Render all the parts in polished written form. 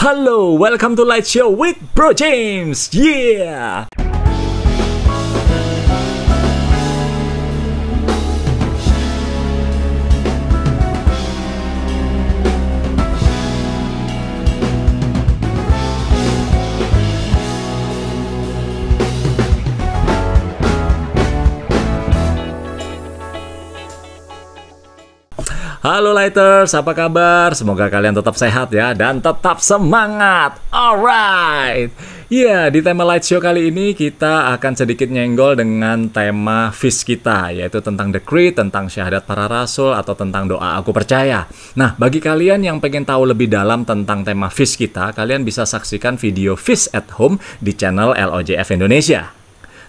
Halo, welcome to Light Show with Bro James. Yeah. Halo Lighters, apa kabar? Semoga kalian tetap sehat ya dan tetap semangat. Alright. Ya, di tema Light Show kali ini kita akan sedikit nyenggol dengan tema FIS kita, yaitu tentang The Creed, tentang syahadat para rasul, atau tentang doa aku percaya. Nah, bagi kalian yang pengen tahu lebih dalam tentang tema FIS kita, kalian bisa saksikan video FIS at Home di channel LOJF Indonesia.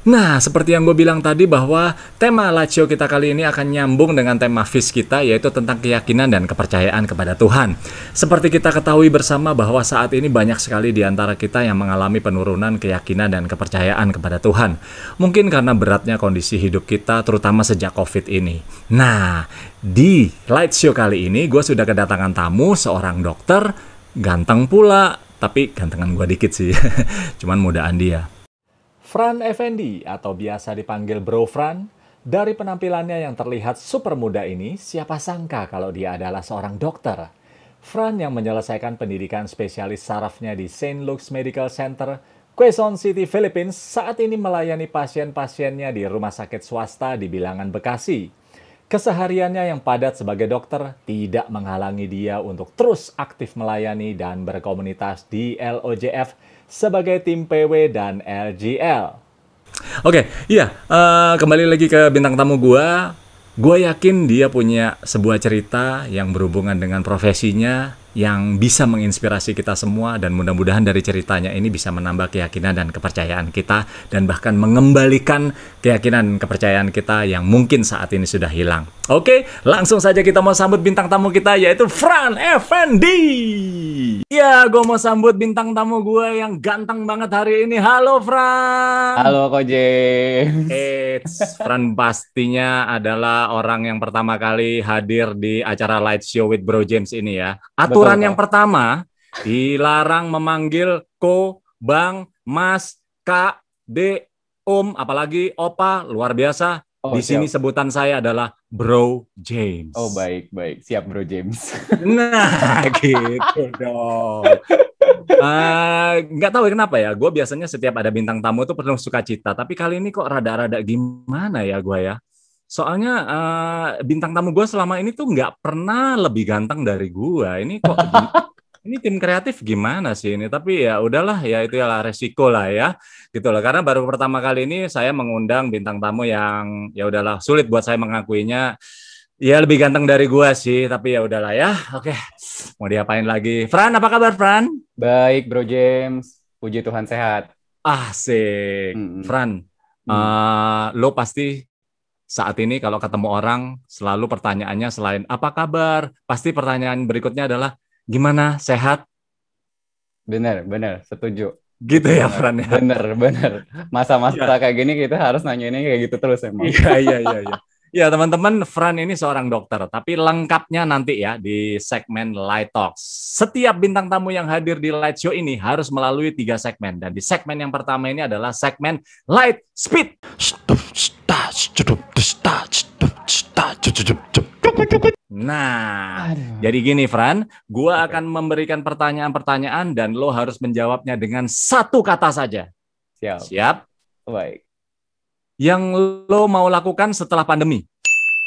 Nah, seperti yang gue bilang tadi bahwa tema Light Show kita kali ini akan nyambung dengan tema FIS kita, yaitu tentang keyakinan dan kepercayaan kepada Tuhan. Seperti kita ketahui bersama bahwa saat ini banyak sekali di antara kita yang mengalami penurunan keyakinan dan kepercayaan kepada Tuhan. Mungkin karena beratnya kondisi hidup kita, terutama sejak COVID ini. Nah, di Light Show kali ini gue sudah kedatangan tamu, seorang dokter, ganteng pula, tapi gantengan gue dikit sih, cuman mudaan dia. Fran Effendi atau biasa dipanggil Bro Fran, dari penampilannya yang terlihat super muda ini, siapa sangka kalau dia adalah seorang dokter. Fran yang menyelesaikan pendidikan spesialis sarafnya di St. Luke's Medical Center, Quezon City, Philippines, saat ini melayani pasien-pasiennya di rumah sakit swasta di Bilangan, Bekasi. Kesehariannya yang padat sebagai dokter tidak menghalangi dia untuk terus aktif melayani dan berkomunitas di LOJF sebagai tim PW dan LGL. Oke, iya, kembali lagi ke bintang tamu gua. Gua yakin dia punya sebuah cerita yang berhubungan dengan profesinya yang bisa menginspirasi kita semua, dan mudah-mudahan dari ceritanya ini bisa menambah keyakinan dan kepercayaan kita dan bahkan mengembalikan keyakinan kepercayaan kita yang mungkin saat ini sudah hilang. Oke, langsung saja kita mau sambut bintang tamu kita, yaitu Fran Effendi. Ya, gue mau sambut bintang tamu gue yang ganteng banget hari ini. Halo Fran. Halo Ko James. Fran pastinya adalah orang yang pertama kali hadir di acara Light Show with Bro James ini ya. Aturan yang pertama, dilarang memanggil Ko, Bang, Mas, Kak, Dek, Om, apalagi Opa, luar biasa. Di sini sebutan saya adalah Bro James. Oh, baik. Siap Bro James. Nah, gitu dong. Nggak tahu kenapa ya, gue biasanya setiap ada bintang tamu tuh penuh sukacita, tapi kali ini kok rada-rada gimana ya gue ya. Soalnya bintang tamu gue selama ini tuh nggak pernah lebih ganteng dari gue. Ini kok ini tim kreatif gimana sih ini? Tapi ya udahlah, ya itu ya resiko lah ya, gitu loh. Karena baru pertama kali ini saya mengundang bintang tamu yang ya udahlah sulit buat saya mengakuinya. Ya lebih ganteng dari gue sih, tapi ya udahlah ya. Oke, mau diapain lagi? Fran, apa kabar Fran? Baik Bro James, puji Tuhan sehat. Asik. Fran, lo pasti saat ini kalau ketemu orang selalu pertanyaannya selain apa kabar, pasti pertanyaan berikutnya adalah gimana, sehat? Bener, setuju. Gitu ya Fran ya? Bener. Masa-masa kayak gini kita harus nanyainnya kayak gitu terus emang. Iya. Ya teman-teman, Fran ini seorang dokter, tapi lengkapnya nanti ya di segmen Light Talks. Setiap bintang tamu yang hadir di Light Show ini harus melalui 3 segmen. Dan di segmen yang pertama ini adalah segmen Light Speed. Nah, jadi gini Fran, gua akan memberikan pertanyaan-pertanyaan dan lo harus menjawabnya dengan 1 kata saja. Siap? Baik. Yang lo mau lakukan setelah pandemi?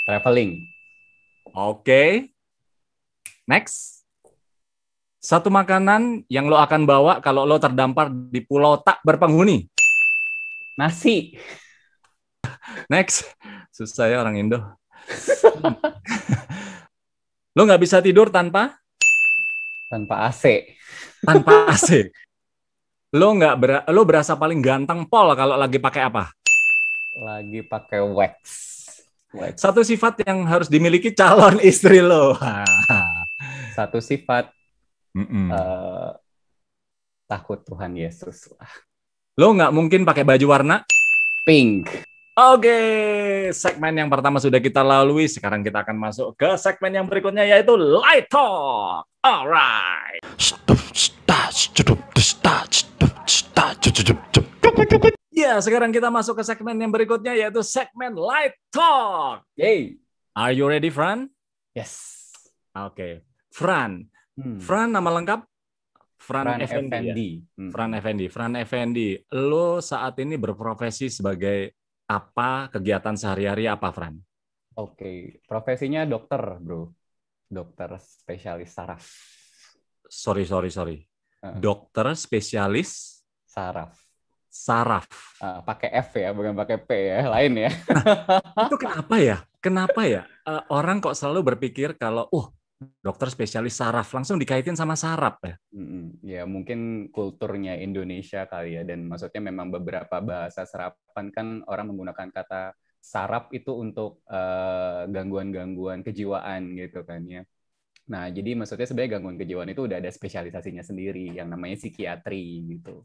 Traveling. Oke. Next. 1 makanan yang lo akan bawa kalau lo terdampar di pulau tak berpenghuni? Nasi. Next. Susah ya orang Indo. Lo nggak bisa tidur tanpa AC. Tanpa AC. Lo berasa paling ganteng pol kalau lagi pakai apa? Lagi pakai wax. 1 sifat yang harus dimiliki calon istri lo. 1 sifat takut Tuhan Yesus. Lo nggak mungkin pakai baju warna pink. Oke, segmen yang pertama sudah kita lalui. Sekarang kita akan masuk ke segmen yang berikutnya, yaitu Light Talk. Alright. Ya, sekarang kita masuk ke segmen yang berikutnya yaitu segmen Light Talk. Yay. Are you ready, Fran? Yes. Oke. Fran. Hmm. Fran nama lengkap? Fran Fran Effendi ya? Effendi. Fran Effendi. Fran Effendi. Lo saat ini berprofesi sebagai apa? Kegiatan sehari-hari apa, Fran? Oke, profesinya dokter, bro. Dokter spesialis saraf. Sorry. Eh, Dokter spesialis saraf. saraf. Pakai F ya, bukan pakai P ya. Lain ya. Itu kenapa ya? Kenapa ya? Orang kok selalu berpikir kalau, dokter spesialis saraf langsung dikaitin sama saraf ya? Ya mungkin kulturnya Indonesia kali ya, dan maksudnya memang beberapa bahasa serapan kan orang menggunakan kata saraf itu untuk gangguan-gangguan kejiwaan gitu kan ya. Nah, jadi maksudnya sebenarnya gangguan kejiwaan itu udah ada spesialisasinya sendiri yang namanya psikiatri gitu.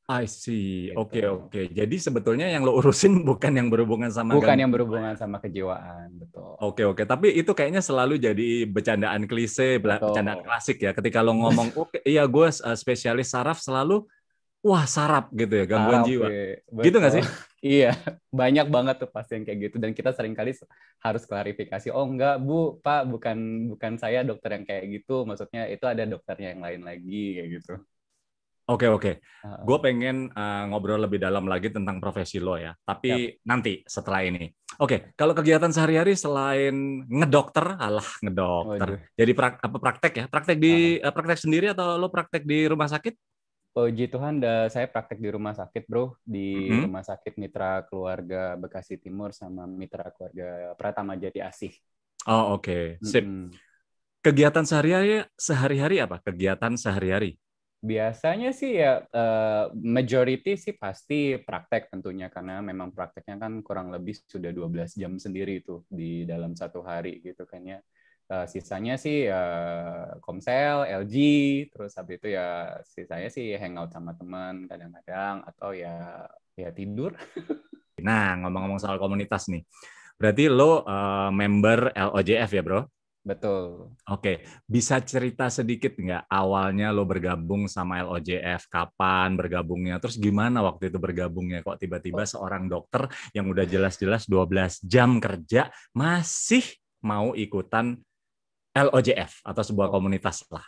I see. Gitu. Oke. Jadi sebetulnya yang lo urusin bukan yang berhubungan sama Bukan yang gangguan jiwa berhubungan ya? sama kejiwaan, betul. Oke. Tapi itu kayaknya selalu jadi bercandaan klise, bercandaan Betul. klasik ya. Ketika lo ngomong, oke, iya gue spesialis saraf, selalu, wah saraf gitu ya, gangguan Saraf jiwa. ya, Gitu nggak betul. sih? Iya, banyak banget tuh pasien kayak gitu, dan kita sering kali harus klarifikasi. Oh enggak, Bu, Pak, bukan bukan saya dokter yang kayak gitu. Maksudnya itu ada dokternya yang lain lagi kayak gitu. Oke. Gue Heeh. pengen ngobrol lebih dalam lagi tentang profesi lo ya. Siap. Tapi nanti setelah ini. Oke, kalau kegiatan sehari-hari selain ngedokter, alah ngedokter. Waduh. Jadi apa praktek ya? Praktek di Heeh. praktek sendiri atau lo praktek di rumah sakit? Puji Tuhan, saya praktek di rumah sakit, bro. Di Mm-mm. Rumah Sakit Mitra Keluarga Bekasi Timur sama Mitra Keluarga Pratama Jati Asih. Oh, oke. Sip. Mm-mm. Kegiatan sehari-hari apa? Kegiatan sehari-hari. Biasanya sih ya majority sih pasti praktek tentunya, karena memang prakteknya kan kurang lebih sudah 12 jam sendiri itu di dalam satu hari gitu kan ya. Sisanya sih Komsel, LG, terus habis itu ya sisanya sih hangout sama teman kadang-kadang, atau ya tidur. Nah, ngomong-ngomong soal komunitas nih. Berarti lo member LOJF ya, Bro? Betul. Oke, bisa cerita sedikit nggak awalnya lo bergabung sama LOJF, kapan bergabungnya, terus gimana waktu itu bergabungnya, kok tiba-tiba seorang dokter yang udah jelas-jelas 12 jam kerja masih mau ikutan LOJF atau sebuah Oh, komunitas lah.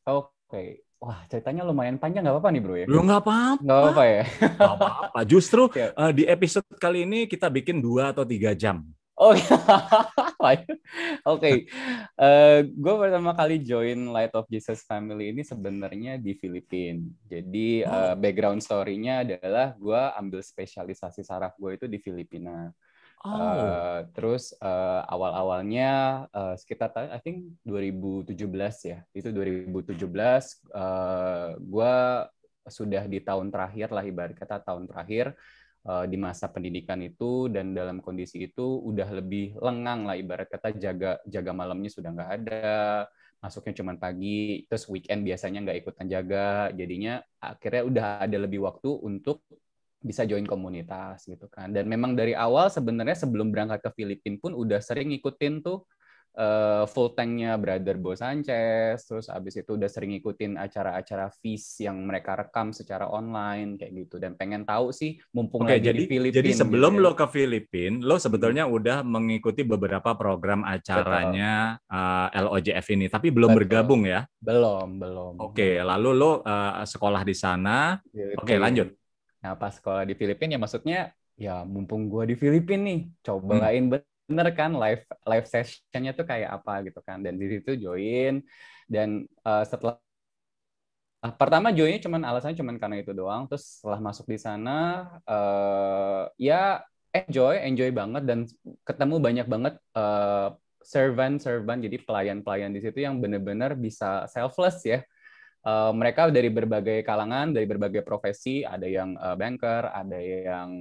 oke. Wah, ceritanya lumayan panjang, nggak apa-apa nih bro ya? Lo nggak Nggak apa-apa, apa-apa ya? nggak apa-apa. Justru Siap. di episode kali ini kita bikin 2 atau 3 jam. Oh, oke. Gue pertama kali join Light of Jesus Family ini sebenarnya di Filipina. Jadi Oh, background story-nya adalah gue ambil spesialisasi saraf gue itu di Filipina. oh, Terus awal-awalnya sekitar I think 2017 ya. Itu 2017 gue sudah di tahun terakhir lah, ibarat kata tahun terakhir di masa pendidikan itu, dan dalam kondisi itu udah lebih lengang lah, ibarat kata jaga malamnya sudah nggak ada, masuknya cuma pagi, terus weekend biasanya nggak ikutan jaga, jadinya akhirnya udah ada lebih waktu untuk bisa join komunitas gitu kan. Dan memang dari awal sebenarnya sebelum berangkat ke Filipina pun udah sering ngikutin tuh full tanknya Brother Bo Sanchez, terus abis itu udah sering ngikutin acara-acara feast yang mereka rekam secara online kayak gitu, dan pengen tahu sih mumpung oke. lagi di Jadi Filipina gitu sebelum ya. lo ke Filipina, lo sebetulnya udah mengikuti beberapa program Betul, acaranya LOJF ini, tapi belum betul. bergabung ya. Oke, Belum lalu lo sekolah di sana. Oke, Filipina. lanjut. Nah, pas sekolah di Filipina ya maksudnya ya mumpung gua di Filipina nih, Hmm. cobain bener kan live live sessionnya tuh kayak apa gitu kan. Dan di situ join, dan setelah pertama joinnya cuman alasannya cuman karena itu doang. Terus setelah masuk di sana ya enjoy banget, dan ketemu banyak banget servant-servant, jadi pelayan-pelayan di situ yang bener-bener bisa selfless ya. Mereka dari berbagai kalangan, dari berbagai profesi, ada yang banker, ada yang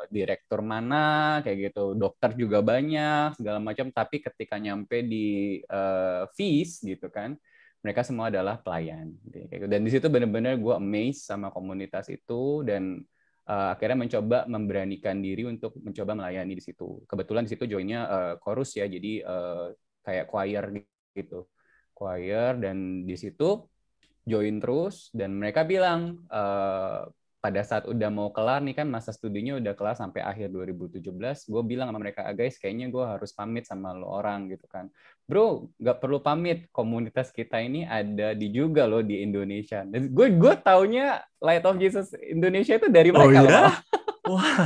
direktur mana, kayak gitu, dokter juga banyak, segala macam. Tapi ketika nyampe di fees gitu kan, mereka semua adalah pelayan. Gitu. Dan di situ benar-benar gue amazed sama komunitas itu, dan akhirnya mencoba memberanikan diri untuk mencoba melayani di situ. Kebetulan di situ joinnya chorus ya, jadi kayak choir gitu, choir, dan di situ join terus, dan mereka bilang pada saat udah mau kelar nih kan, masa studinya udah kelar sampai akhir 2017, gue bilang sama mereka, guys, kayaknya gue harus pamit sama lo orang gitu kan. Bro, nggak perlu pamit, komunitas kita ini ada di juga loh di Indonesia. Dan gue taunya Light of Jesus Indonesia itu dari Oh mereka loh malah. ya? Wah,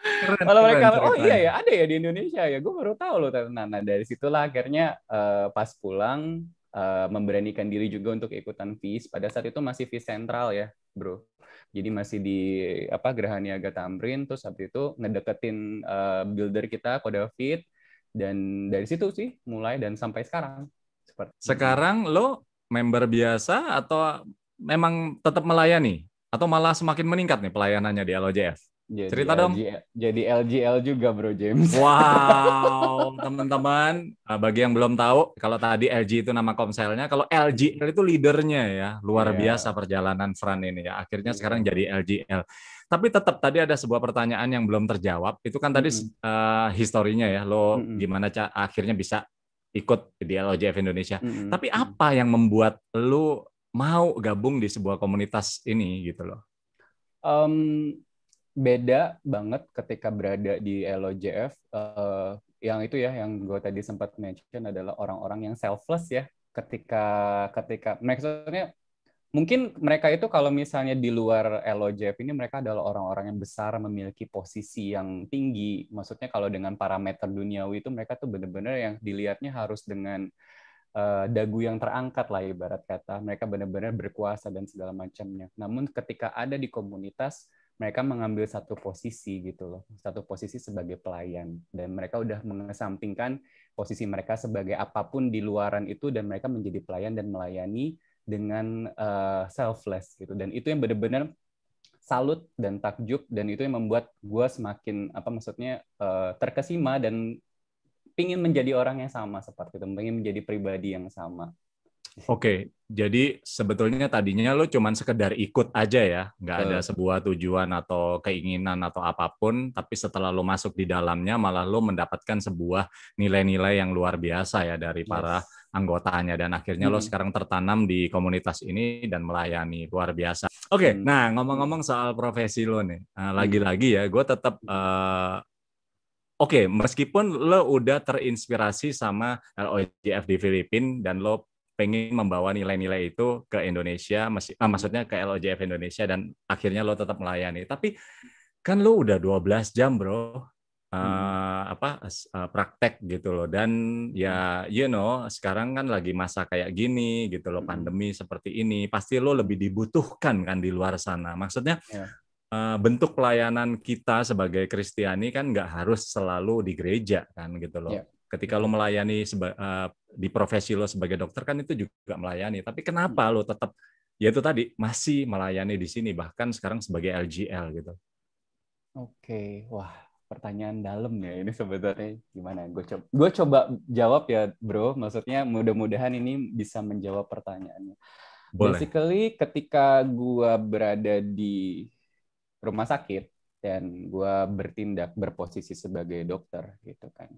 keren, Malah keren mereka, oh iya ya, ceritanya. ada ya di Indonesia ya. Gue baru tahu loh. Nah, dari situlah akhirnya pas pulang memberanikan diri juga untuk ikutan FIS. Pada saat itu masih FIS sentral ya, bro. Jadi masih di apa Geraha Niaga Tamrin. Terus habis itu ngedeketin builder kita, Kodafit. Dan dari situ sih mulai dan sampai sekarang. Seperti ini. Sekarang lo member biasa atau memang tetap melayani? Atau malah semakin meningkat nih pelayanannya di LOJF? Jadi Cerita dong. jadi LGL juga, bro James. Wow, teman-teman, bagi yang belum tahu, kalau tadi LG itu nama komselnya, kalau LGL itu leadernya ya, luar biasa Iya, perjalanan Fran ini ya. Akhirnya iya sekarang bro. jadi LGL. Tapi tetap tadi ada sebuah pertanyaan yang belum terjawab. Itu kan tadi Mm-mm. historinya ya, lo Mm-mm. gimana akhirnya bisa ikut di LOJF Indonesia. Mm-mm. Tapi apa yang membuat lo mau gabung di sebuah komunitas ini gitu loh? Em, Beda banget ketika berada di LOJF. Yang itu ya, yang gue tadi sempat mention adalah orang-orang yang selfless ya. Ketika ketika maksudnya mungkin mereka itu kalau misalnya di luar LOJF ini mereka adalah orang-orang yang besar, memiliki posisi yang tinggi. Maksudnya kalau dengan parameter duniawi itu mereka tuh benar-benar yang dilihatnya harus dengan dagu yang terangkat lah ibarat kata. Mereka benar-benar berkuasa dan segala macamnya. Namun ketika ada di komunitas, mereka mengambil satu posisi gitu loh, satu posisi sebagai pelayan, dan mereka udah mengesampingkan posisi mereka sebagai apapun di luaran itu, dan mereka menjadi pelayan dan melayani dengan selfless gitu. Dan itu yang benar-benar salut dan takjub, dan itu yang membuat gue semakin apa maksudnya terkesima dan pingin menjadi orang yang sama seperti itu, pingin menjadi pribadi yang sama di situ. Oke, jadi sebetulnya tadinya lo cuman sekedar ikut aja ya, nggak ada Betul. sebuah tujuan atau keinginan atau apapun, tapi setelah lo masuk di dalamnya malah lo mendapatkan sebuah nilai-nilai yang luar biasa ya dari para Yes. anggotanya, dan akhirnya lo Mm-mm. sekarang tertanam di komunitas ini dan melayani, luar biasa. Oke, Mm. nah ngomong-ngomong soal profesi lo nih, Mm. lagi-lagi ya, gue tetap oke, meskipun lo udah terinspirasi sama LOJF di Filipina dan lo pengen membawa nilai-nilai itu ke Indonesia, maksudnya ke LOJF Indonesia, dan akhirnya lo tetap melayani. Tapi kan lo udah 12 jam, bro, Mm. praktek gitu loh. Dan Mm. ya, sekarang kan lagi masa kayak gini gitu loh, Mm. pandemi seperti ini. Pasti lo lebih dibutuhkan kan di luar sana. Maksudnya Yeah. bentuk pelayanan kita sebagai Kristiani kan nggak harus selalu di gereja kan gitu Yeah. loh. Ketika lo Betul. melayani di profesi lo sebagai dokter kan itu juga melayani. Tapi kenapa Mm. lo tetap ya itu tadi masih melayani di sini bahkan sekarang sebagai LGL gitu? Oke, wah, pertanyaan dalam ya ini sebenarnya. Gimana? Gue coba jawab ya, bro. Maksudnya mudah-mudahan ini bisa menjawab pertanyaannya. Boleh. Basically, ketika gue berada di rumah sakit dan gue bertindak berposisi sebagai dokter gitu kan,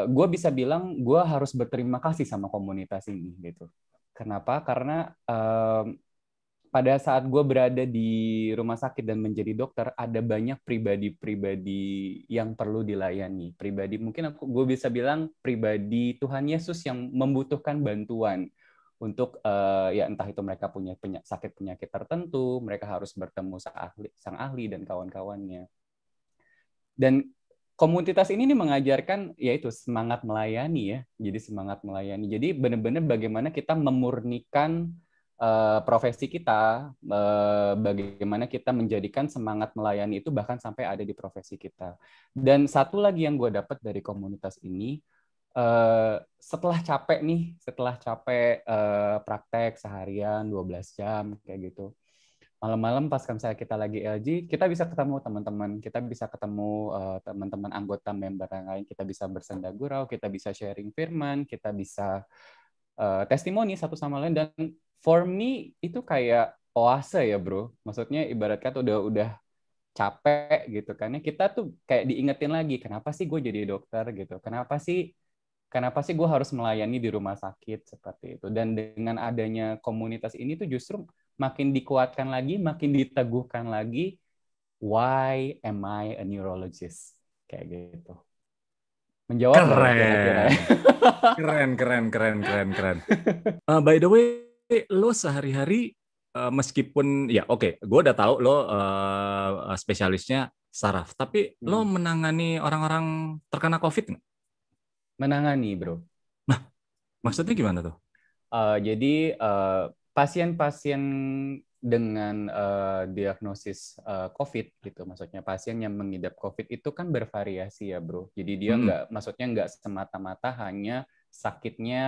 gue bisa bilang gue harus berterima kasih sama komunitas ini gitu. Kenapa? Karena pada saat gue berada di rumah sakit dan menjadi dokter, ada banyak pribadi-pribadi yang perlu dilayani. Pribadi, mungkin gue bisa bilang pribadi Tuhan Yesus yang membutuhkan bantuan untuk ya entah itu mereka punya sakit penyakit tertentu, mereka harus bertemu sang ahli dan kawan-kawannya. Dan komunitas ini nih mengajarkan yaitu semangat melayani ya. Jadi semangat melayani. Jadi benar-benar bagaimana kita memurnikan profesi kita, bagaimana kita menjadikan semangat melayani itu bahkan sampai ada di profesi kita. Dan satu lagi yang gue dapat dari komunitas ini, setelah capek nih, setelah capek praktek seharian 12 jam kayak gitu, malam-malam pas misalnya kita lagi LG, kita bisa ketemu teman-teman, kita bisa ketemu teman-teman anggota member yang lain, kita bisa bersenda gurau, kita bisa sharing firman, kita bisa testimoni satu sama lain, dan for me itu kayak oase ya bro. Maksudnya ibarat kata udah capek gitu kan ya, kita tuh kayak diingetin lagi, kenapa sih gue jadi dokter gitu, kenapa sih kenapa sih gue harus melayani di rumah sakit seperti itu. Dan dengan adanya komunitas ini tuh justru makin dikuatkan lagi, makin diteguhkan lagi, why am I a neurologist? Kayak gitu. Menjawab nggak ya kira-kira ya? Keren. Keren, keren, keren, keren, keren. By the way, lo sehari-hari meskipun ya oke, gue udah tahu lo spesialisnya saraf, tapi lo menangani orang-orang terkena COVID nggak? Menangani, bro. Nah, maksudnya gimana tuh? Jadi pasien-pasien dengan diagnosis COVID gitu, maksudnya pasien yang mengidap COVID itu kan bervariasi ya, bro. Jadi dia Hmm. maksudnya nggak semata-mata hanya sakitnya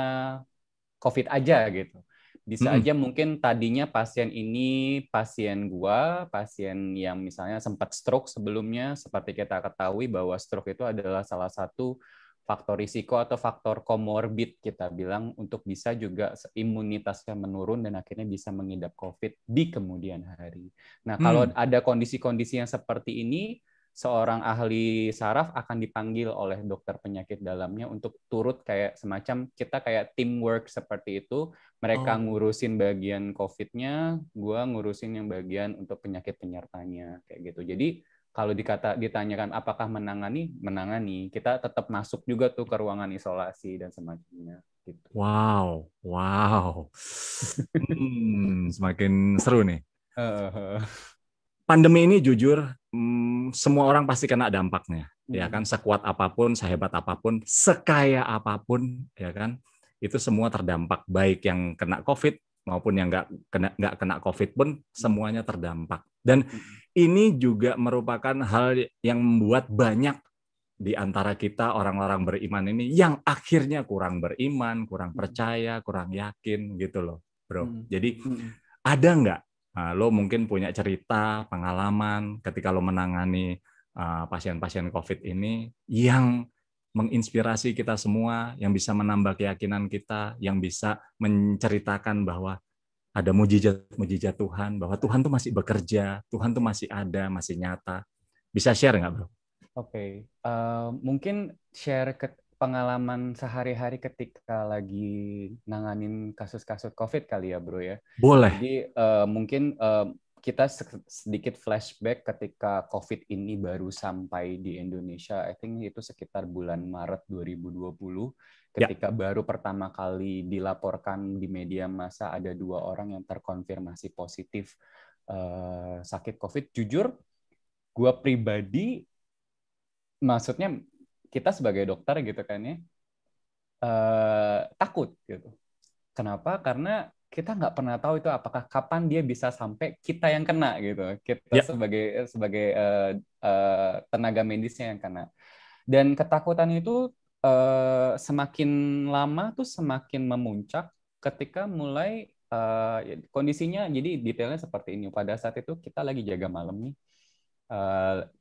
COVID aja gitu. Bisa Hmm. aja mungkin tadinya pasien ini pasien gua, pasien yang misalnya sempat stroke sebelumnya, seperti kita ketahui bahwa stroke itu adalah salah satu faktor risiko atau faktor komorbid kita bilang untuk bisa juga imunitasnya menurun dan akhirnya bisa mengidap COVID di kemudian hari. Nah, kalau Hmm. ada kondisi-kondisi yang seperti ini, seorang ahli saraf akan dipanggil oleh dokter penyakit dalamnya untuk turut kayak semacam kita kayak teamwork seperti itu. Mereka Oh. ngurusin bagian COVID-nya, gua ngurusin yang bagian untuk penyakit penyertanya kayak gitu. Jadi kalau ditanyakan apakah menangani, kita tetap masuk juga tuh ke ruangan isolasi dan semacamnya gitu. Wow, wow. Semakin seru nih. Pandemi ini jujur, semua orang pasti kena dampaknya, ya kan? Sekuat apapun, sehebat apapun, sekaya apapun, ya kan? Itu semua terdampak, baik yang kena COVID maupun yang nggak kena COVID pun semuanya terdampak. Dan ini juga merupakan hal yang membuat banyak di antara kita orang-orang beriman ini yang akhirnya kurang beriman, kurang percaya, kurang yakin gitu loh, bro. Jadi ada nggak lo mungkin punya cerita, pengalaman ketika lo menangani pasien-pasien COVID ini yang menginspirasi kita semua, yang bisa menambah keyakinan kita, yang bisa menceritakan bahwa ada mujizat-mujizat Tuhan, bahwa Tuhan tuh masih bekerja, Tuhan tuh masih ada, masih nyata. Bisa share nggak, bro? Oke, mungkin share pengalaman sehari-hari ketika lagi nanganin kasus-kasus COVID kali ya, bro ya. Boleh. Jadi mungkin kita sedikit flashback ketika COVID ini baru sampai di Indonesia. I think itu sekitar bulan Maret 2020, Ya. ketika baru pertama kali dilaporkan di media massa ada 2 orang yang terkonfirmasi positif sakit COVID. Jujur, gue pribadi maksudnya kita sebagai dokter gitu kan ya takut gitu. Kenapa? Karena kita nggak pernah tahu itu apakah kapan dia bisa sampai kita yang kena gitu. Kita Ya. sebagai tenaga medisnya yang kena. Dan ketakutan itu semakin lama tuh semakin memuncak ketika mulai kondisinya jadi detailnya seperti ini. Pada saat itu kita lagi jaga malam nih.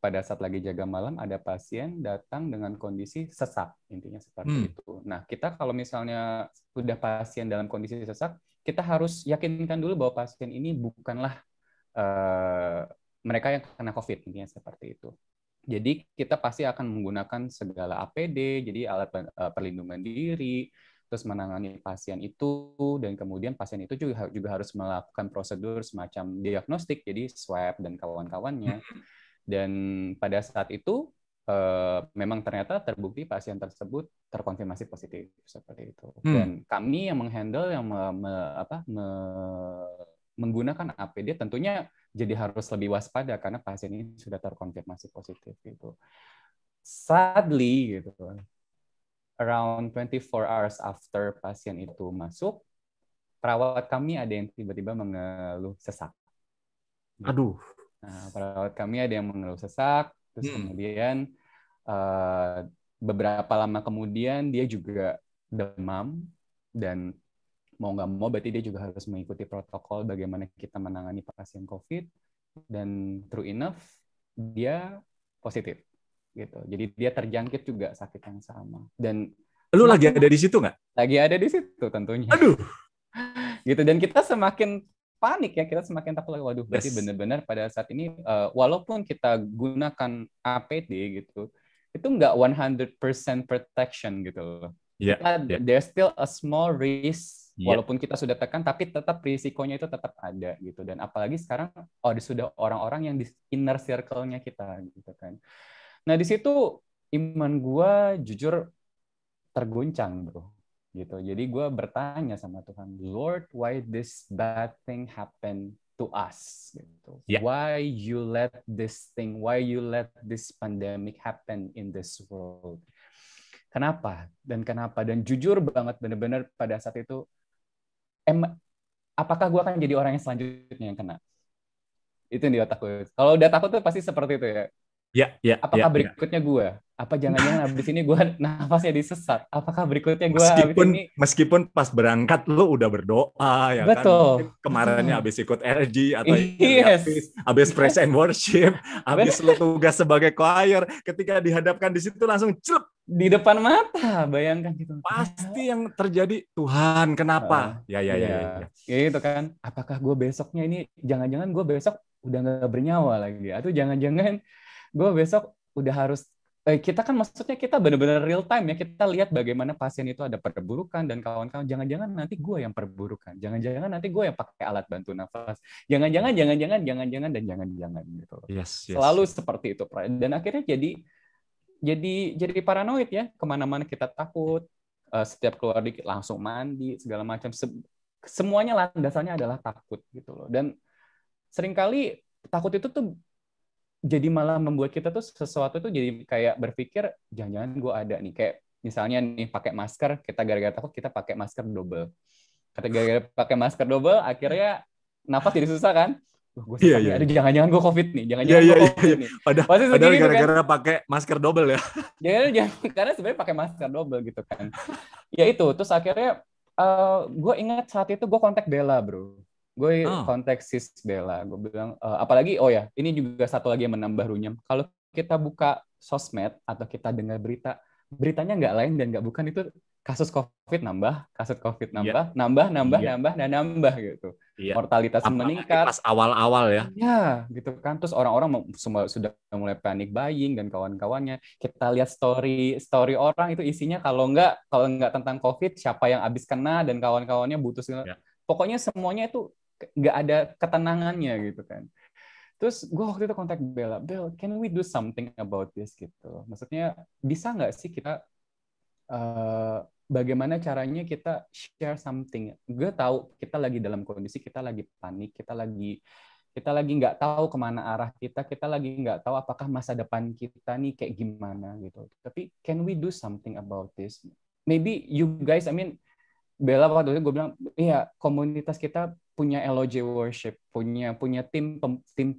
Pada saat lagi jaga malam ada pasien datang dengan kondisi sesak, intinya seperti itu. Nah, kita kalau misalnya sudah pasien dalam kondisi sesak, kita harus yakinkan dulu bahwa pasien ini bukanlah mereka yang kena COVID, intinya seperti itu. Jadi kita pasti akan menggunakan segala APD, jadi alat perlindungan diri, terus menangani pasien itu, dan kemudian pasien itu juga harus melakukan prosedur semacam diagnostik, jadi swab dan kawan-kawannya. Dan pada saat itu memang ternyata terbukti pasien tersebut terkonfirmasi positif seperti itu. Dan kami yang menghandle yang menggunakan APD tentunya jadi harus lebih waspada karena pasien ini sudah terkonfirmasi positif gitu. Sadly gitu, around 24 hours after pasien itu masuk, perawat kami ada yang tiba-tiba mengeluh sesak. Aduh. Nah, perawat kami ada yang mengeluh sesak, terus kemudian beberapa lama kemudian dia juga demam, dan mau nggak mau berarti dia juga harus mengikuti protokol bagaimana kita menangani pasien COVID, dan true enough dia positif gitu. Jadi dia terjangkit juga sakit yang sama. Dan Lu lagi semakin ada di situ nggak? lagi ada di situ tentunya. Aduh. Gitu, dan kita semakin panik ya, kita semakin takut, waduh berarti Yes. benar-benar pada saat ini walaupun kita gunakan APD gitu, itu nggak 100% protection gitu loh. Iya, iya, There's still a small risk, iya. walaupun kita sudah tekan, tapi tetap risikonya itu tetap ada gitu. Dan apalagi sekarang, oh sudah orang-orang yang di inner circle-nya kita gitu kan. Nah di situ iman gue jujur terguncang bro gitu. Jadi gue bertanya sama Tuhan, Lord, why this bad thing happen to us gitu? Iya. Why you let this thing, why you let this pandemic happen in this world? Kenapa dan kenapa? Dan jujur banget bener-bener pada saat itu, apakah gue akan jadi orang yang selanjutnya yang kena? Itu yang di otak gue. Kalau udah takut tuh pasti seperti itu ya. Iya, iya, iya, Apakah iya. berikutnya gue? Apa jangan-jangan habis ini gue nafasnya disesat? Apakah berikutnya gue habis Meskipun ini? meskipun pas berangkat lu udah berdoa ya kan, mungkin Betul, kemarinnya betul. habis ikut RG atau yearly Yes, habis praise and worship, habis lu benar. tugas sebagai choir, ketika dihadapkan di situ langsung celup, Di depan mata, bayangkan gitu. pasti yang terjadi Tuhan kenapa? Ya, ya, ya, Iya, ya, ya. gitu kan. Apakah gue besoknya ini, jangan-jangan gue besok udah nggak bernyawa lagi, atau jangan-jangan gue besok udah harus, kita kan maksudnya kita benar-benar real time ya, kita lihat bagaimana pasien itu ada perburukan dan kawan-kawan, jangan-jangan nanti gue yang perburukan, jangan-jangan nanti gue yang pakai alat bantu nafas, jangan-jangan dan jangan-jangan gitu. Yes, yes, Selalu yes. seperti itu, dan akhirnya jadi paranoid ya, kemana-mana kita takut, setiap keluar dikit langsung mandi segala macam, semuanya landasannya adalah takut gitu loh. Dan seringkali takut itu tuh jadi malah membuat kita tuh sesuatu tuh jadi kayak berpikir jangan-jangan gue ada nih, kayak misalnya nih pakai masker, kita gara-gara takut kita pakai masker double, kata gara-gara pakai masker double akhirnya nafas jadi susah kan. Gue Iya, susah nih, iya, aduh iya. jangan-jangan gue covid nih, Iya, jangan-jangan iya, gue iya, iya. covid nih, pasti Padahal segitu kan. gara-gara pakai masker double ya. Jangan, karena sebenarnya pakai masker double gitu kan. Ya itu, terus akhirnya gue ingat saat itu gue kontak Bella bro. Gue Oh, kontak sis Bella. Gue bilang, apalagi, oh ya, ini juga satu lagi yang menambah runyam. Kalau kita buka sosmed atau kita dengar berita, beritanya nggak lain dan nggak bukan itu kasus COVID nambah, kasus COVID iya, nambah, nambah, nambah, iya, nambah, dan nambah gitu. iya. Mortalitas Apalagi meningkat. pas awal-awal ya. Ya, gitu kan. Terus orang-orang semua sudah mulai panic buying dan kawan-kawannya. Kita lihat story story orang itu isinya kalau nggak tentang COVID, siapa yang habis kena dan kawan-kawannya butuh segala. Ya. Pokoknya semuanya itu nggak ada ketenangannya gitu kan. Terus gue waktu itu kontak Bella, Bel, can we do something about this gitu. Maksudnya bisa nggak sih kita bagaimana caranya kita share something. Gue tahu kita lagi dalam kondisi, kita lagi panik, kita lagi nggak tahu kemana arah kita lagi nggak tahu apakah masa depan kita nih kayak gimana gitu. Tapi can we do something about this? Maybe you guys, I mean, Bella waktu itu gue bilang, iya komunitas kita punya LOJ worship, punya tim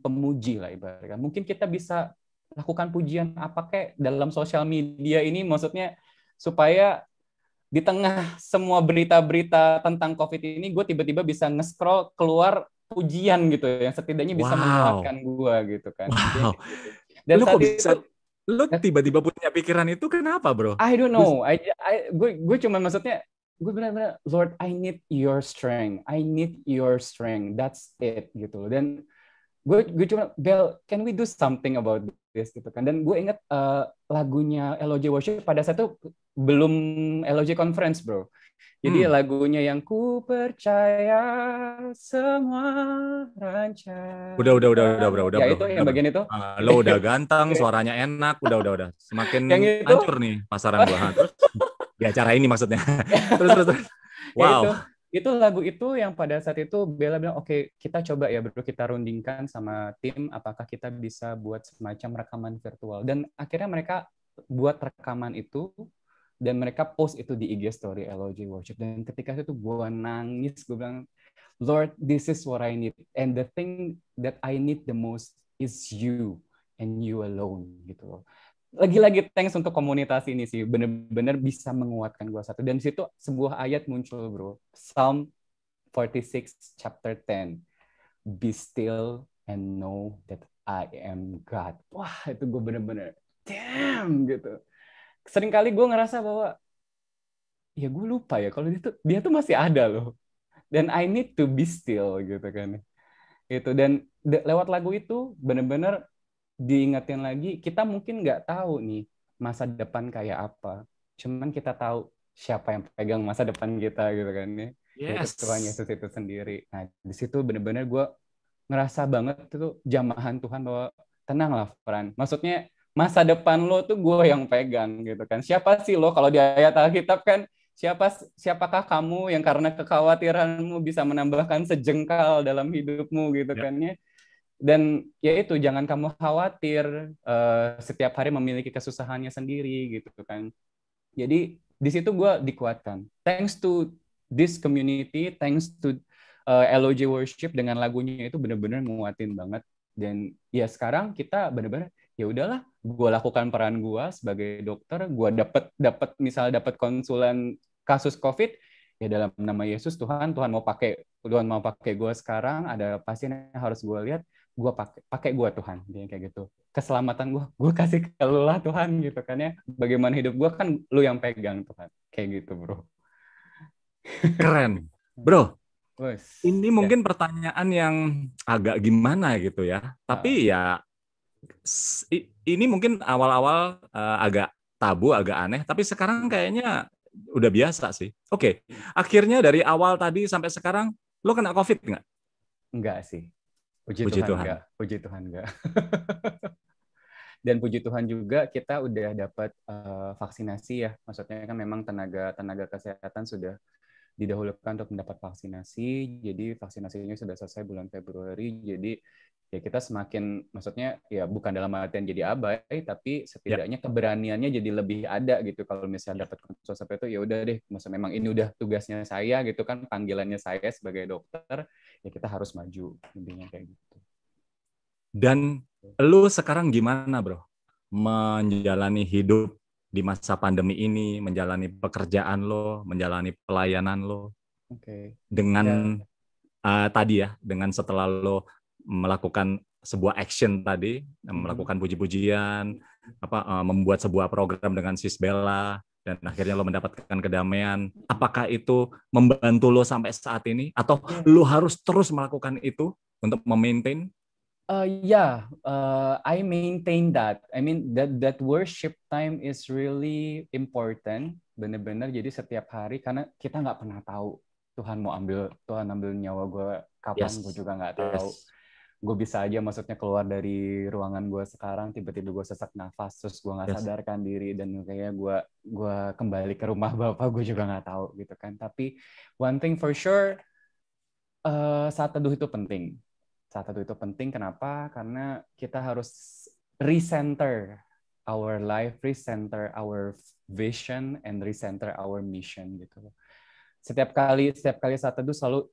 pemuji lah ibaratnya. Mungkin kita bisa lakukan pujian apa kayak dalam sosial media ini, maksudnya supaya di tengah semua berita-berita tentang COVID ini, gue tiba-tiba bisa nge-scroll keluar pujian gitu, yang setidaknya bisa Wow, menguatkan gue gitu kan. wow. Dan Lu saat kok bisa, itu, lu tiba-tiba punya pikiran itu kenapa, bro? I don't Lu- know, gue cuma maksudnya, gue benar-benar, Lord, I need your strength, I need your strength, that's it gitu. Dan gue cuma, Bel, can we do something about this gitu kan. Dan gue inget lagunya LOJ Worship pada saat itu belum LOJ Conference bro, jadi Hmm. lagunya yang ku percaya semua Udah, rancangan, udah, ya bro, itu udah, yang bro. bagian itu. Lo udah ganteng, suaranya enak, udah. Semakin Yang itu hancur nih pasaran gua. Ha, terus di acara ini maksudnya. Terus. ya Wow. itu lagu itu yang pada saat itu Bella bilang, oke, kita coba ya bro, kita rundingkan sama tim apakah kita bisa buat semacam rekaman virtual. Dan akhirnya mereka buat rekaman itu dan mereka post itu di IG story LOJ Worship. Dan ketika itu gue nangis, gue bilang, Lord, this is what I need, and the thing that I need the most is you and you alone gitu loh. Lagi-lagi thanks untuk komunitas ini sih, bener-bener bisa menguatkan gue satu. Dan di situ sebuah ayat muncul bro, Psalm 46 chapter 10, be still and know that I am God. Wah itu gue bener-bener damn gitu. Seringkali gue ngerasa bahwa ya gue lupa ya kalau dia tuh masih ada loh, dan I need to be still gitu kan. Itu dan lewat lagu itu bener-bener diingatin lagi, kita mungkin nggak tahu nih masa depan kayak apa, cuman kita tahu siapa yang pegang masa depan kita gitu kan ya, yaitu Tuhan Yes. Yesus itu sendiri. Nah di situ bener-bener gue ngerasa banget itu jamahan Tuhan bahwa tenanglah Fran, maksudnya masa depan lo tuh gue yang pegang gitu kan. Siapa sih lo kalau di ayat Alkitab kan, siapakah kamu yang karena kekhawatiranmu bisa menambahkan sejengkal dalam hidupmu gitu Ya. kan ya. Dan ya itu, jangan kamu khawatir, setiap hari memiliki kesusahannya sendiri gitu kan. Jadi di situ gue dikuatkan. Thanks to this community, thanks to LOJ Worship dengan lagunya itu benar-benar nguatin banget. Dan ya sekarang kita benar-benar ya udahlah, gue lakukan peran gue sebagai dokter, gue dapat misalnya dapat konsulan kasus COVID, ya dalam nama Yesus Tuhan mau pakai gue sekarang, ada pasien yang harus gue lihat, gue pakai gue Tuhan, dia kayak gitu. Keselamatan gue kasih ke lu lah Tuhan gitu kan ya, bagaimana hidup gue kan lu yang pegang Tuhan, kayak gitu bro. Keren. Bro, Wes ini ya. mungkin pertanyaan yang agak gimana gitu ya. Uh, Tapi ya ini mungkin awal-awal agak tabu, agak aneh, tapi sekarang kayaknya udah biasa sih. Oke, akhirnya dari awal tadi sampai sekarang, lo kena COVID nggak? enggak sih, puji Puji Tuhan Tuhan. enggak, puji Tuhan enggak. Dan puji Tuhan juga kita udah dapat vaksinasi ya, maksudnya kan memang tenaga tenaga kesehatan sudah didahulukan untuk mendapat vaksinasi. Jadi vaksinasinya sudah selesai bulan Februari. Jadi ya kita semakin, maksudnya ya bukan dalam artian jadi abai, tapi Ya, setidaknya keberaniannya jadi lebih ada gitu. Kalau misalnya dapat konsul seperti itu, ya udah deh, maksudnya memang ini udah tugasnya saya gitu kan, panggilannya saya sebagai dokter, ya kita harus maju, intinya kayak gitu. dan lu sekarang gimana, bro? Menjalani hidup di masa pandemi ini, menjalani pekerjaan lo, menjalani pelayanan lo, Oke. Ya. dengan tadi ya, dengan setelah lo melakukan sebuah action tadi, Mhm. melakukan puji-pujian, membuat sebuah program dengan Sisbella, dan akhirnya lo mendapatkan kedamaian. Apakah itu membantu lo sampai saat ini, atau Ya. lo harus terus melakukan itu untuk memaintain? Yeah, I maintain that. I mean that worship time is really important, bener-bener. Jadi setiap hari, karena kita nggak pernah tahu Tuhan ambil nyawa gue kapan, gue Yes, juga nggak tahu. yes, Gue bisa aja, maksudnya keluar dari ruangan gue sekarang, tiba-tiba gue sesak nafas, terus gue nggak yes. sadarkan diri, dan kayak gue kembali ke rumah bapak, gue juga nggak tahu gitu kan. Tapi one thing for sure, saat teduh itu penting. Saat teduh itu penting, kenapa? Karena kita harus recenter our life, recenter our vision, and recenter our mission gitu. Setiap kali saat teduh selalu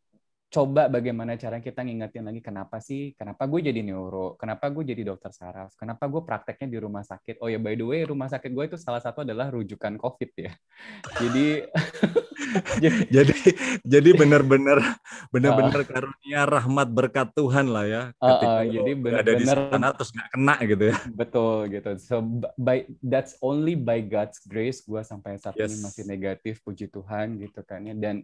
coba bagaimana cara kita ngingetin lagi, kenapa gue jadi neuro, kenapa gue jadi dokter saraf, kenapa gue prakteknya di rumah sakit. Oh ya, by the way, rumah sakit gue itu salah satu adalah rujukan COVID ya. Jadi jadi Jadi jadi benar-benar uh, benar-benar karunia rahmat berkat Tuhan lah ya, ketika jadi lo ada di bener-bener sana terus nggak kena gitu ya. betul gitu. So that's only by God's grace gue sampai saat ini masih Yes. negatif, puji Tuhan gitu kan ya. Dan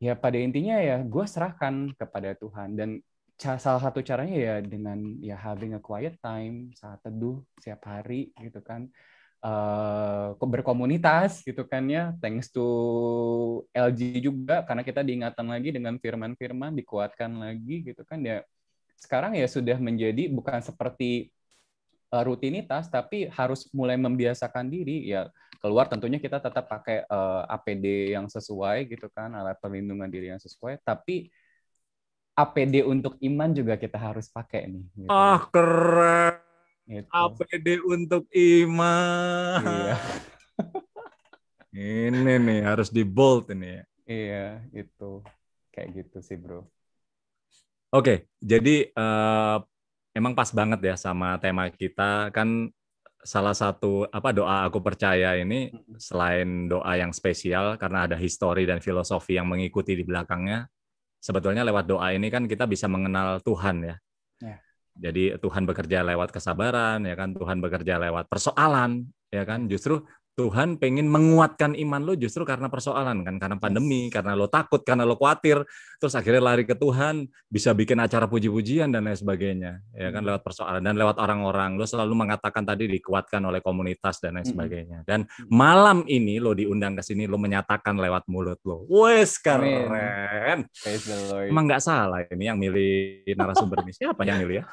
ya pada intinya ya gue serahkan kepada Tuhan, dan salah satu caranya ya dengan ya having a quiet time, saat teduh setiap hari gitu kan. Berkomunitas gitu kan ya, thanks to LG juga, karena kita diingatkan lagi dengan firman-firman, dikuatkan lagi gitu kan ya. Sekarang ya sudah menjadi bukan seperti rutinitas, tapi harus mulai membiasakan diri ya. Keluar tentunya kita tetap pakai APD yang sesuai gitu kan, alat perlindungan diri yang sesuai, tapi APD untuk iman juga kita harus pakai nih gitu Ah, loh. keren. Gitu. APD untuk iman. Iya, Ini nih harus di bold ini ya. iya itu. Kayak gitu sih, Bro. Oke, jadi emang pas banget ya sama tema kita. Kan salah satu doa aku percaya ini, selain doa yang spesial karena ada histori dan filosofi yang mengikuti di belakangnya, sebetulnya lewat doa ini kan kita bisa mengenal Tuhan ya. Ya, Jadi Tuhan bekerja lewat kesabaran ya kan, Tuhan bekerja lewat persoalan ya kan. Justru Tuhan pengen menguatkan iman lo justru karena persoalan kan, karena pandemi, Yes. karena lo takut, karena lo khawatir, terus akhirnya lari ke Tuhan, bisa bikin acara puji-pujian dan lain sebagainya, ya kan, Mm. lewat persoalan dan lewat orang-orang. Lo selalu mengatakan tadi dikuatkan oleh komunitas dan lain Mm-mm. sebagainya. Dan Mm-mm. malam ini lo diundang ke sini, lo menyatakan lewat mulut lo. Wes Amin. keren. Praise the Lord. Emang nggak salah ini yang milih narasumber ini. Siapa yang milih ya?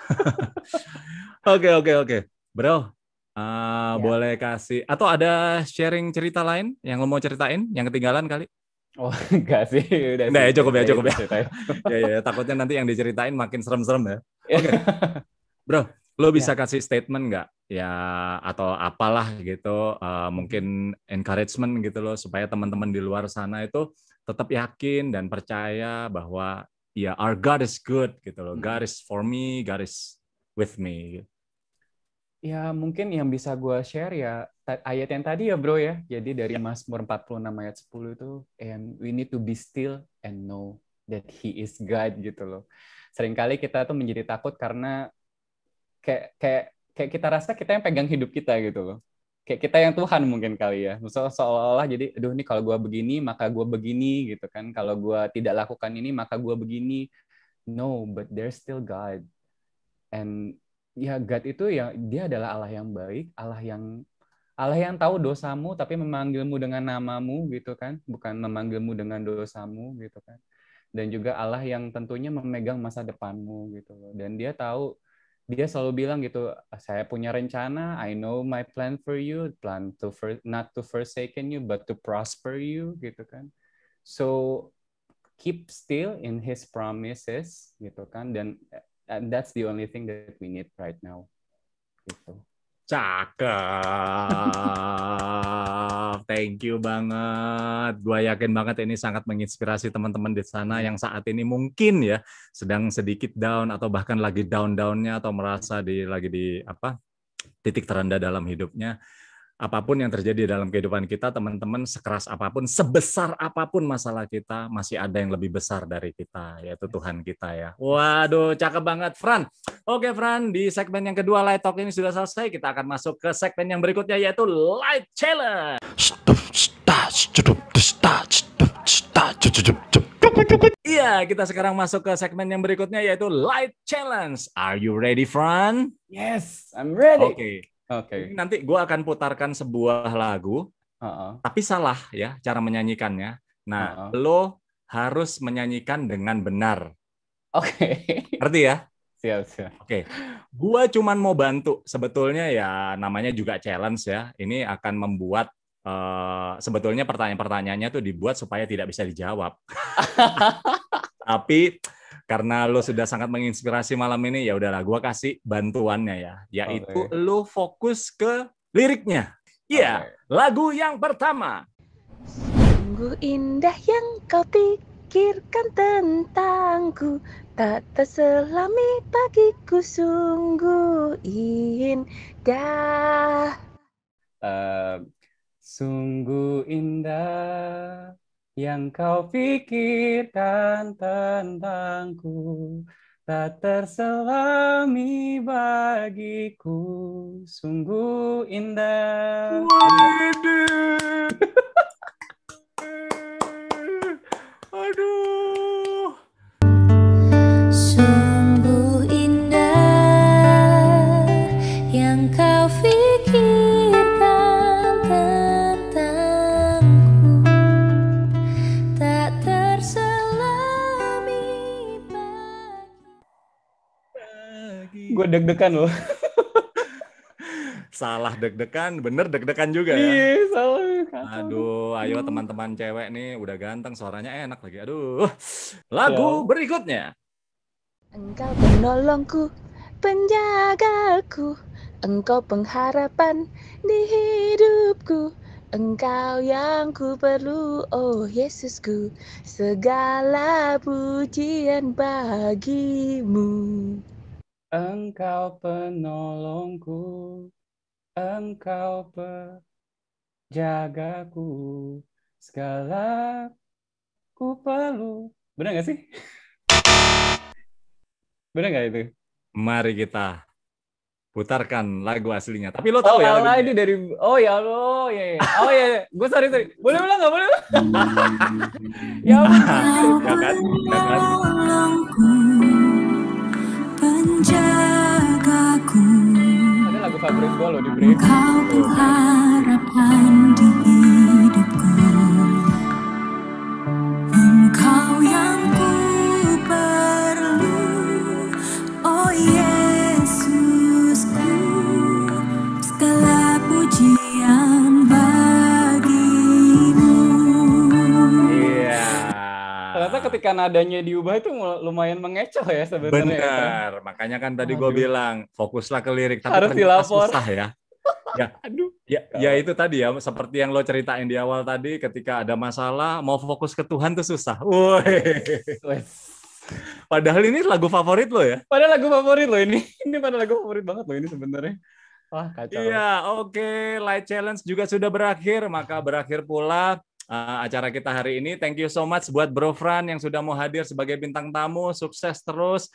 Oke, oke, oke. Bro, Ya. boleh kasih atau ada sharing cerita lain yang lo mau ceritain yang ketinggalan kali? Oh, enggak sih, udah Nggak sih ya, cukup ya, cerita cukup itu ya. cerita itu. Ya, ya, ya, takutnya nanti yang diceritain makin serem-serem ya. Oke, bro, lo bisa Ya. kasih statement nggak? Ya, atau apalah gitu, Mhm. mungkin encouragement gitu loh, supaya teman-teman di luar sana itu tetap yakin dan percaya bahwa ya our God is good gitu loh. God Mhm. is for me, God is with me. Ya, mungkin yang bisa gue share ya ayat yang tadi ya, bro ya. Jadi dari Ya. Mazmur 46 ayat 10 itu, and we need to be still and know that He is God gitu loh. Seringkali kita tuh menjadi takut karena kayak kayak kayak kita rasa kita yang pegang hidup kita gitu loh. Kayak kita yang Tuhan mungkin kali ya. Seolah-olah jadi, aduh ini kalau gue begini maka gue begini gitu kan. Kalau gue tidak lakukan ini maka gue begini. No, but there's still God. And ya God itu ya dia adalah Allah yang baik, Allah yang tahu dosamu tapi memanggilmu dengan namamu gitu kan, bukan memanggilmu dengan dosamu gitu kan. Dan juga Allah yang tentunya memegang masa depanmu gitu loh. Dan dia tahu, dia selalu bilang gitu, saya punya rencana, I know my plan for you, plan to not to forsaken you but to prosper you gitu kan. So keep still in his promises gitu kan, dan and that's the only thing that we need right now gitu. Cakep. Thank you banget. Gua yakin banget ini sangat menginspirasi teman-teman di sana yang saat ini mungkin ya sedang sedikit down atau bahkan lagi down-downnya atau merasa lagi di apa titik terendah dalam hidupnya. Apapun yang terjadi dalam kehidupan kita, teman-teman, sekeras apapun, sebesar apapun masalah kita, masih ada yang lebih besar dari kita, yaitu Yes. Tuhan kita ya. Yes. Waduh, cakep banget, Fran. Oke, Fran, di segmen yang kedua Light Talk ini sudah selesai. Kita akan masuk ke segmen yang berikutnya, yaitu Light Challenge. Iya, kita sekarang masuk ke segmen yang berikutnya, yaitu Light Challenge. Are you ready, Fran? Yes, I'm ready. Oke. Oke. Ini nanti gue akan putarkan sebuah lagu, Uh-uh. tapi salah ya cara menyanyikannya. Nah, Uh-uh. lo harus menyanyikan dengan benar. Oke. Ngerti ya? Siap, siap. Oke. Gue cuman mau bantu. Sebetulnya ya namanya juga challenge ya. Ini akan membuat sebetulnya pertanyaan-pertanyaannya tuh dibuat supaya tidak bisa dijawab. Tapi karena lo sudah sangat menginspirasi malam ini, ya udahlah, gue kasih bantuannya ya, yaitu Oke. lo fokus ke liriknya. Iya, lagu yang pertama. Sungguh indah yang kau pikirkan tentangku, tak terselami bagiku, sungguh indah. Sungguh indah yang kau pikirkan tentangku, tak terselami bagiku, sungguh indah. Aduh. Sungguh indah yang kau pikirkan tentangku, tak terselami Bagi. Gue deg-degan loh. Salah deg-degan, bener deg-degan juga ya. Iya, salah. Aduh, ayo teman-teman cewek nih, udah ganteng, suaranya enak lagi. Aduh. Lagu berikutnya. Engkau penolongku, penjagaku, engkau pengharapan di hidupku, engkau yang ku perlu, oh Yesusku, segala pujian bagimu. Engkau penolongku, engkau penjagaku, segala ku perlu. Benar gak sih? Benar gak itu? Mari kita putarkan lagu aslinya. Tapi lo Oh, tahu ya Allah lagunya? ini dari Allah ya. Oh ya, gue sorry. Boleh ulang nggak? Boleh. Ya ampun. Ya kan? Ya kan? Tolongku, penjagaku, Ada lagu favorit gue loh di break. Engkau pengharapan di hidupku, Engkau yang ku perlu, oh Yesusku, segala pujian bagimu. Iya. Ternyata ketika nadanya diubah itu lumayan mengecoh ya sebenarnya. Benar. Makanya kan tadi gue Aduh. bilang fokuslah ke lirik. Tapi Harus ternyata dilapor. susah ya. Ya, Aduh. ya itu tadi ya, seperti yang lo ceritain di awal tadi, ketika ada masalah mau fokus ke Tuhan tuh susah. Woi. Wes. Padahal ini lagu favorit lo ya. Padahal lagu favorit loh ini. Ini pada lagu favorit banget loh ini sebenarnya. Wah, kacau. Iya, oke. Light Challenge juga sudah berakhir, maka berakhir pula acara kita hari ini. Thank you so much buat Bro Fran yang sudah mau hadir sebagai bintang tamu. Sukses terus,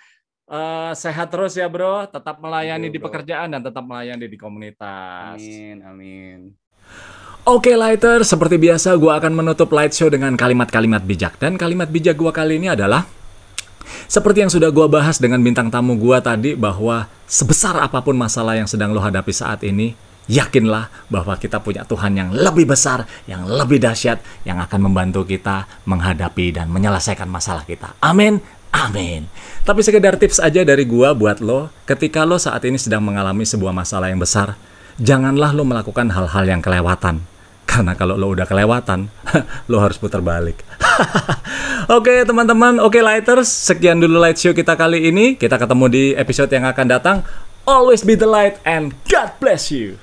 sehat terus ya Bro. Tetap melayani Thank you, di Bro. pekerjaan dan tetap melayani di komunitas. Amin. Oke Lighter, seperti biasa gue akan menutup Light Show dengan kalimat-kalimat bijak. Dan kalimat bijak gue kali ini adalah, seperti yang sudah gue bahas dengan bintang tamu gue tadi, bahwa sebesar apapun masalah yang sedang lo hadapi saat ini, yakinlah bahwa kita punya Tuhan yang lebih besar, yang lebih dahsyat, yang akan membantu kita menghadapi dan menyelesaikan masalah kita. Amin. Amin. Tapi sekedar tips aja dari gua buat lo, ketika lo saat ini sedang mengalami sebuah masalah yang besar, janganlah lo melakukan hal-hal yang kelewatan. Karena kalau lo udah kelewatan, lo harus putar balik. Oke teman-teman, oke Lighters, sekian dulu Light Show kita kali ini. Kita ketemu di episode yang akan datang. Always be the light and God bless you.